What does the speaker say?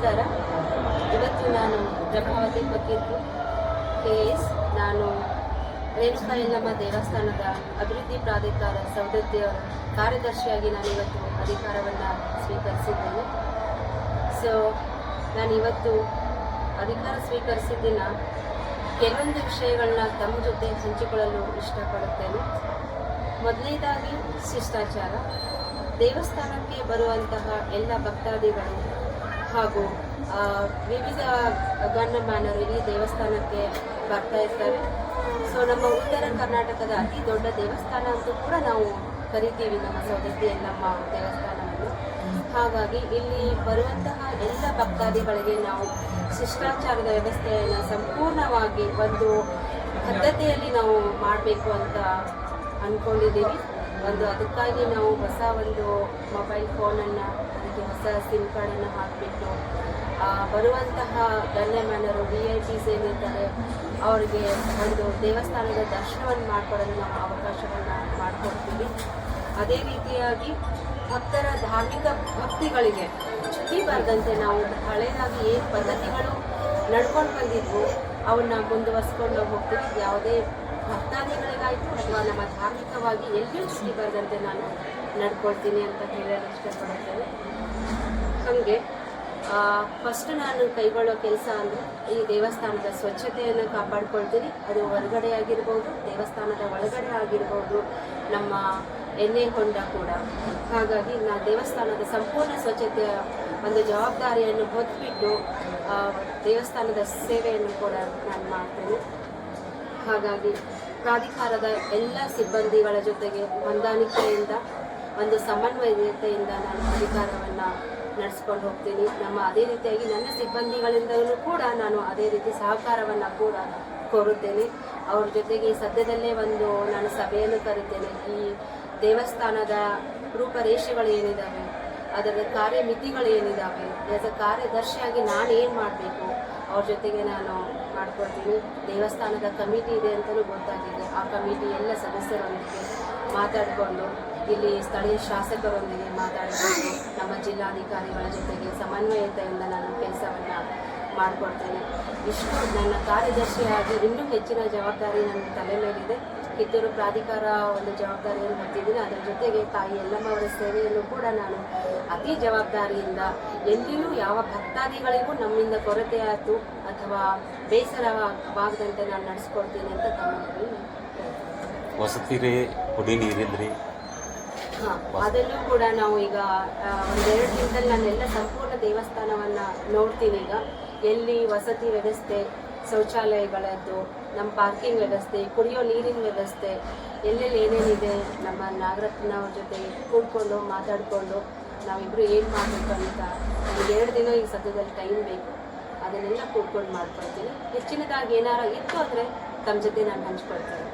ನಮಸ್ಕಾರ. ಇವತ್ತು ನಾನು ಪ್ರಭಾವತಿ ಫಕೀರ್ KS. ನಾನು ರೇಣುಕಾ ಯಲ್ಲಮ್ಮ ದೇವಸ್ಥಾನದ ಅಭಿವೃದ್ಧಿ ಪ್ರಾಧಿಕಾರ ಸೌದತ್ತಿಯವರ ಕಾರ್ಯದರ್ಶಿಯಾಗಿ ನಾನಿವತ್ತು ಅಧಿಕಾರವನ್ನು ಸ್ವೀಕರಿಸಿದ್ದೇನೆ. ನಾನಿವತ್ತು ಅಧಿಕಾರ ಸ್ವೀಕರಿಸಿದ್ದಿನ ಕೆಲವೊಂದು ವಿಷಯಗಳನ್ನ ತಮ್ಮ ಜೊತೆ ಹಂಚಿಕೊಳ್ಳಲು ಇಷ್ಟಪಡುತ್ತೇನೆ. ಮೊದಲನೇದಾಗಿ ಶಿಷ್ಟಾಚಾರ. ದೇವಸ್ಥಾನಕ್ಕೆ ಬರುವಂತಹ ಎಲ್ಲ ಭಕ್ತಾದಿಗಳು ಹಾಗೂ ವಿವಿಧ ಗಣ್ಯಮಾನ್ಯರು ಈ ದೇವಸ್ಥಾನಕ್ಕೆ ಬರ್ತಾ ಇರ್ತಾರೆ. ನಮ್ಮ ಉತ್ತರ ಕರ್ನಾಟಕದ ಅತಿ ದೊಡ್ಡ ದೇವಸ್ಥಾನ ಅಂತೂ ಕೂಡ ನಾವು ಕರಿತೀವಿ ನಮ್ಮ ಸೌದತ್ತಿ ಯಲ್ಲಮ್ಮ ದೇವಸ್ಥಾನವನ್ನು. ಹಾಗಾಗಿ ಇಲ್ಲಿ ಬರುವಂತಹ ಎಲ್ಲ ಭಕ್ತಾದಿಗಳಿಗೆ ನಾವು ಶಿಷ್ಟಾಚಾರದ ವ್ಯವಸ್ಥೆಯನ್ನು ಸಂಪೂರ್ಣವಾಗಿ ಒಂದು ಪದ್ಧತಿಯಲ್ಲಿ ನಾವು ಮಾಡಬೇಕು ಅಂತ ಅಂದ್ಕೊಂಡಿದ್ದೀವಿ. ಅದಕ್ಕಾಗಿ ನಾವು ಹೊಸ ಒಂದು ಮೊಬೈಲ್ ಫೋನನ್ನು, ಅದಕ್ಕೆ ಹೊಸ ಸಿಮ್ ಕಾರ್ಡನ್ನು ಹಾಕಿಬಿಟ್ಟು ಬರುವಂತಹ ಗಣ್ಯಮಾನ್ಯರು VIPs ಏನಿರ್ತಾರೆ ಅವರಿಗೆ ಒಂದು ದೇವಸ್ಥಾನದ ದರ್ಶನವನ್ನು ಮಾಡಿಕೊಡಲು ನಾವು ಅವಕಾಶವನ್ನು ಮಾಡಿಕೊಡ್ತೀವಿ. ಅದೇ ರೀತಿಯಾಗಿ ಭಕ್ತರ ಧಾರ್ಮಿಕ ಭಕ್ತಿಗಳಿಗೆ ಚ್ಯುತಿ ಬರದಂತೆ ನಾವು ಹಳೆಯದಾಗಿ ಏನು ಪದ್ಧತಿಗಳು ನಡ್ಕೊಂಡು ಬಂದಿದ್ವು ಅವನ್ನ ಮುಂದುವರಿಸ್ಕೊಂಡು ಹೋಗ್ತೀವಿ. ಯಾವುದೇ ಭಕ್ತಾದಿಗಳಿಗಾಯಿತು ಅಥವಾ ನಮ್ಮ ಧಾರ್ಮಿಕವಾಗಿ ಎಲ್ಲಿಯೂ ಚ್ಯುತಿ ಬರದಂತೆ ನಾನು ನಡ್ಕೊಳ್ತೀನಿ ಅಂತ ಹೇಳಲು ಇಷ್ಟಪಡುತ್ತೇನೆ. ಹಾಗೆ ಫಸ್ಟ್ ನಾನು ಕೈಗೊಳ್ಳೋ ಕೆಲಸ ಅಂದರೆ ಈ ದೇವಸ್ಥಾನದ ಸ್ವಚ್ಛತೆಯನ್ನು ಕಾಪಾಡ್ಕೊಳ್ತೀನಿ. ಅದು ಹೊರಗಡೆ ಆಗಿರ್ಬೋದು, ದೇವಸ್ಥಾನದ ಒಳಗಡೆ ಆಗಿರ್ಬೋದು, ನಮ್ಮ ಎಣ್ಣೆ ಹೊಂಡ ಕೂಡ. ಹಾಗಾಗಿ ದೇವಸ್ಥಾನದ ಸಂಪೂರ್ಣ ಸ್ವಚ್ಛತೆಯ ಒಂದು ಜವಾಬ್ದಾರಿಯನ್ನು ಹೊತ್ಬಿಟ್ಟು ದೇವಸ್ಥಾನದ ಸೇವೆಯನ್ನು ಕೂಡ ನಾನು ಮಾಡ್ತೇನೆ. ಹಾಗಾಗಿ ಪ್ರಾಧಿಕಾರದ ಎಲ್ಲ ಸಿಬ್ಬಂದಿಗಳ ಜೊತೆಗೆ ಹೊಂದಾಣಿಕೆಯಿಂದ ಒಂದು ಸಮನ್ವಯತೆಯಿಂದ ನಾನು ಅಧಿಕಾರವನ್ನು ನಡೆಸ್ಕೊಂಡು ಹೋಗ್ತೀನಿ. ಅದೇ ರೀತಿಯಾಗಿ ನನ್ನ ಸಿಬ್ಬಂದಿಗಳಿಂದಲೂ ಕೂಡ ನಾನು ಅದೇ ರೀತಿ ಸಹಕಾರವನ್ನು ಕೂಡ ಕೋರುತ್ತೇನೆ. ಅವ್ರ ಜೊತೆಗೆ ಸದ್ಯದಲ್ಲೇ ನಾನು ಸಭೆಯನ್ನು ಕರಿತೇನೆ. ಈ ದೇವಸ್ಥಾನದ ರೂಪರೇಷೆಗಳು ಏನಿದ್ದಾವೆ, ಅದರ ಕಾರ್ಯಮಿತಿಗಳು ಏನಿದ್ದಾವೆ, ಆಸ್ ಅ ಕಾರ್ಯದರ್ಶಿಯಾಗಿ ನಾನು ಏನು ಮಾಡಬೇಕು ಅವ್ರ ಜೊತೆಗೆ ನಾನು ಮಾಡ್ಕೊಳ್ತೀನಿ. ದೇವಸ್ಥಾನದ ಕಮಿಟಿ ಇದೆ ಅಂತಲೂ ಗೊತ್ತಾಗಿದೆ. ಆ ಕಮಿಟಿ ಎಲ್ಲ ಸದಸ್ಯರೊಂದಿಗೆ ಮಾತಾಡಿಕೊಂಡು, ಇಲ್ಲಿ ಸ್ಥಳೀಯ ಶಾಸಕರೊಂದಿಗೆ ಮಾತಾಡಿಕೊಂಡು, ನಮ್ಮ ಜಿಲ್ಲಾಧಿಕಾರಿಗಳ ಜೊತೆಗೆ ಸಮನ್ವಯತೆಯಿಂದ ನಾನು ಕೆಲಸವನ್ನು ಮಾಡಿಕೊಡ್ತೇನೆ. ಇಷ್ಟು ನನ್ನ ಕಾರ್ಯದರ್ಶಿಯಾಗಿ ಇನ್ನೂ ಹೆಚ್ಚಿನ ಜವಾಬ್ದಾರಿ ನನ್ನ ತಲೆ ಮೇಲಿದೆ. ಕಿತ್ತೂರು ಪ್ರಾಧಿಕಾರ ಒಂದು ಜವಾಬ್ದಾರಿಯನ್ನು ಹೊತ್ತಿದ್ದೀನಿ. ಅದರ ಜೊತೆಗೆ ತಾಯಿ ಯಲ್ಲಮ್ಮ ಅವರ ಸೇವೆಯನ್ನು ಕೂಡ ನಾನು ಅತಿ ಜವಾಬ್ದಾರಿಯಿಂದ ಎಲ್ಲಿಯೂ ಯಾವ ಭಕ್ತಾದಿಗಳಿಗೂ ನಮ್ಮಿಂದ ಕೊರತೆ ಆಯಿತು ಅಥವಾ ಬೇಸರವಾಗದಂತೆ ನಾನು ನಡೆಸ್ಕೊಡ್ತೀನಿ ಅಂತ ತಮ್ಮ ವಸತಿ ರೇ ಕುಡಿ ನೀರಿದ್ರಿ. ಅದನ್ನು ಕೂಡ ನಾವು ಈಗ 1-2 ದಿನದಲ್ಲಿ ನಾನೆಲ್ಲ ಸಂಪೂರ್ಣ ದೇವಸ್ಥಾನವನ್ನು ನೋಡ್ತೀನಿ. ಈಗ ಎಲ್ಲಿ ವಸತಿ ವ್ಯವಸ್ಥೆ, ಶೌಚಾಲಯಗಳದ್ದು, ನಮ್ಮ ಪಾರ್ಕಿಂಗ್ ವ್ಯವಸ್ಥೆ, ಕುಡಿಯೋ ನೀರಿನ ವ್ಯವಸ್ಥೆ, ಎಲ್ಲೆಲ್ಲಿ ಏನೇನಿದೆ, ನಮ್ಮ ನಾಗರತ್ನ ಅವ್ರ ಜೊತೆಗೆ ಕೂಡ್ಕೊಂಡು ಮಾತಾಡಿಕೊಂಡು ನಾವಿಬ್ಬರು ಏನು ಮಾಡಬೇಕು ಅಂತ ನನಗೆ 2 ದಿನ ಈ ಸದ್ಯದಲ್ಲಿ ಟೈಮ್ ಬೇಕು. ಅದನ್ನೆಲ್ಲ ಕೂಡ್ಕೊಂಡು ಮಾಡ್ಕೊಳ್ತೀನಿ. ಹೆಚ್ಚಿನದಾಗಿ ಏನಾರ ಇತ್ತು ಅಂದರೆ ತಮ್ಮ ಜೊತೆ ನಾನು ಹಂಚ್ಕೊಳ್ತೀನಿ.